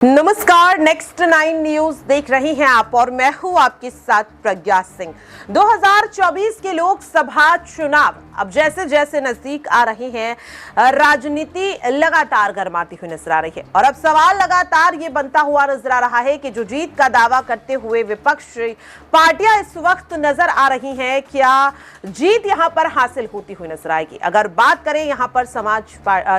नमस्कार, next 9 news देख रही हैं आप और मैं हूं आपके साथ प्रज्ञा सिंह। 2024 के लोकसभा चुनाव अब जैसे जैसे नजदीक आ रहे हैं, राजनीति लगातार गर्माती हुई नजर आ रही है और अब सवाल लगातार ये बनता हुआ नजर आ रहा है कि जो जीत का दावा करते हुए विपक्षी पार्टियां इस वक्त नजर आ रही हैं, क्या जीत यहां पर हासिल होती हुई नजर आएगी। अगर बात करें यहां पर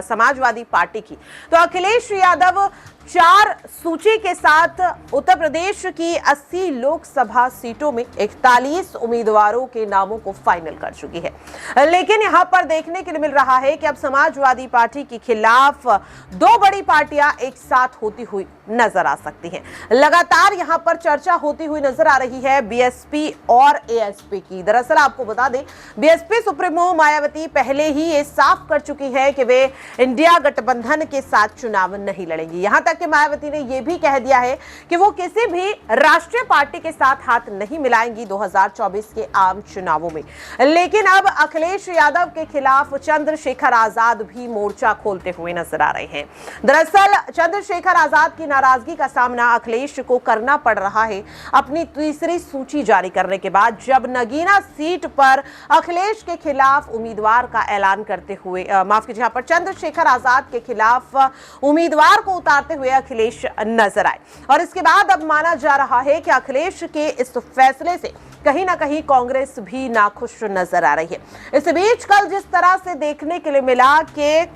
समाजवादी पार्टी की, तो अखिलेश यादव 4 सूची के साथ उत्तर प्रदेश की 80 लोकसभा सीटों में 41 उम्मीदवारों के नामों को फाइनल कर चुकी है। लेकिन यहां पर देखने के लिए मिल रहा है कि अब समाजवादी पार्टी के खिलाफ 2 बड़ी पार्टियां एक साथ होती हुई नजर आ सकती हैं। लगातार यहां पर चर्चा होती हुई नजर आ रही है बीएसपी और एएसपी की। दरअसल आपको बता दें, बीएसपी सुप्रीमो मायावती पहले ही ये साफ कर चुकी है कि वे इंडिया गठबंधन के साथ चुनाव नहीं लड़ेंगी। यहां तक कि मायावती ने यह भी कह दिया है कि वो किसी भी राष्ट्रीय पार्टी के साथ हाथ नहीं मिलाएंगी 2024 के आम चुनावों में। लेकिन अब अखिलेश यादव के खिलाफ चंद्रशेखर आजाद भी मोर्चा खोलते हुए नजर आ रहे हैं। दरअसल चंद्रशेखर आजाद की नाराजगी का सामना अखिलेश को करना पड़ रहा है अपनी तीसरी सूची जारी करने के बाद, जब नगीना सीट पर अखिलेश के खिलाफ उम्मीदवार का ऐलान करते हुए माफ कीजिए, पर चंद्रशेखर आजाद के खिलाफ उम्मीदवार को उतारते हुए अखिलेश नजर आए। और इसके बाद अब माना जा रहा है कि अखिलेश के इस फैसले से कहीं ना कहीं कांग्रेस भी नाखुश नजर आ रही है। इस बीच कल जिस तरह से देखने के लिए मिला कि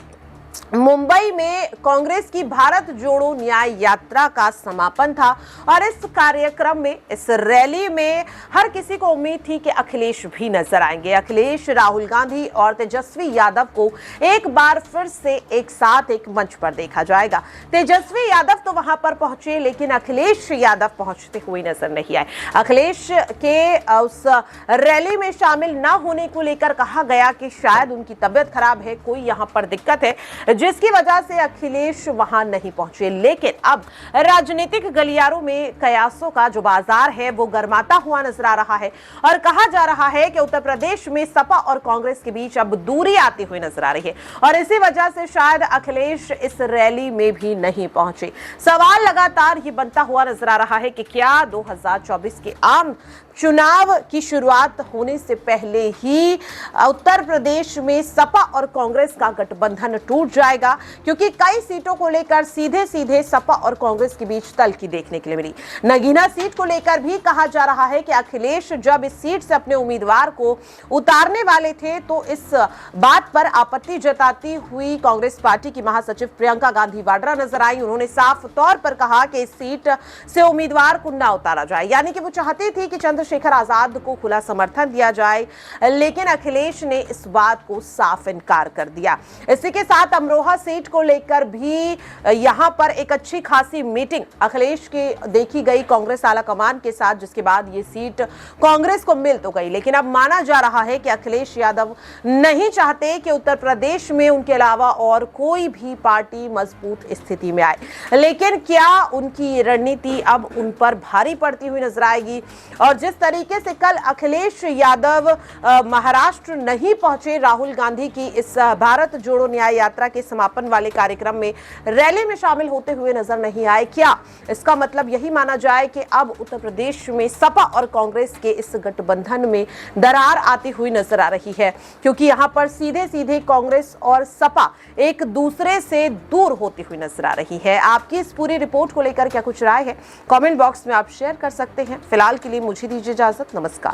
मुंबई में कांग्रेस की भारत जोड़ो न्याय यात्रा का समापन था और इस कार्यक्रम में, इस रैली में हर किसी को उम्मीद थी कि अखिलेश भी नजर आएंगे। अखिलेश, राहुल गांधी और तेजस्वी यादव को एक बार फिर से एक साथ एक मंच पर देखा जाएगा। तेजस्वी यादव तो वहां पर पहुंचे, लेकिन अखिलेश यादव पहुंचते हुए नजर नहीं आए। अखिलेश के उस रैली में शामिल न होने को लेकर कहा गया कि शायद उनकी तबीयत खराब है, कोई यहां पर दिक्कत है, जिसकी वजह से अखिलेश वहां नहीं पहुंचे। लेकिन अब राजनीतिक गलियारों में कयासों का जो बाजार है वो गर्माता हुआ नजर आ रहा है और कहा जा रहा है कि उत्तर प्रदेश में सपा और कांग्रेस के बीच अब दूरी आती हुई नजर आ रही है और इसी वजह से शायद अखिलेश इस रैली में भी नहीं पहुंचे। सवाल लगातार ये बनता हुआ नजर आ रहा है कि क्या 2024 के आम चुनाव की शुरुआत होने से पहले ही उत्तर प्रदेश में सपा और कांग्रेस का गठबंधन टूट जाएगा, क्योंकि कई सीटों को लेकर सीधे सीधे सपा और कांग्रेस के बीच तल्खी देखने के लिए मिली। नगीना सीट को लेकर भी कहा जा रहा है कि अखिलेश जब इस सीट से अपने उम्मीदवार को उतारने वाले थे तो इस बात पर आपत्ति जताती हुई कांग्रेस पार्टी की महासचिव प्रियंका गांधी वाड्रा नजर आई। उन्होंने साफ तौर पर कहा कि इस सीट से उम्मीदवार को न उतारा जाए, यानी कि वो चाहती थी कि चंद्रशेखर आजाद को खुला समर्थन दिया जाए, लेकिन अखिलेश ने इस बात को साफ इनकार कर दिया। इसी के साथ अमरोहा सीट को लेकर भी यहां पर एक अच्छी खासी मीटिंग अखिलेश की देखी गई कांग्रेस आला कमान के साथ, जिसके बाद ये सीट कांग्रेस को मिल तो गई। लेकिन अब माना जा रहा है कि अखिलेश यादव नहीं चाहते कि उत्तर प्रदेश में उनके अलावा और कोई भी पार्टी मजबूत स्थिति में आए। लेकिन क्या उनकी रणनीति अब उन पर भारी पड़ती हुई नजर आएगी? और जिस तरीके से कल अखिलेश यादव महाराष्ट्र नहीं पहुंचे राहुल गांधी की इस भारत जोड़ो न्याय यात्रा के समापन वाले कार्यक्रम में, रैली में शामिल होते हुए नजर नहीं आए, क्या इसका मतलब यही माना जाए कि अब उत्तर प्रदेश में सपा और कांग्रेस के इस गठबंधन में दरार आती हुई नजर आ रही है? क्योंकि यहां पर सीधे सीधे कांग्रेस और सपा एक दूसरे से दूर होती हुई नजर आ रही है। आपकी इस पूरी रिपोर्ट को लेकर क्या कुछ राय है, कमेंट बॉक्स में आप शेयर कर सकते हैं। फिलहाल के लिए मुझे दीजिए इजाजत। नमस्कार।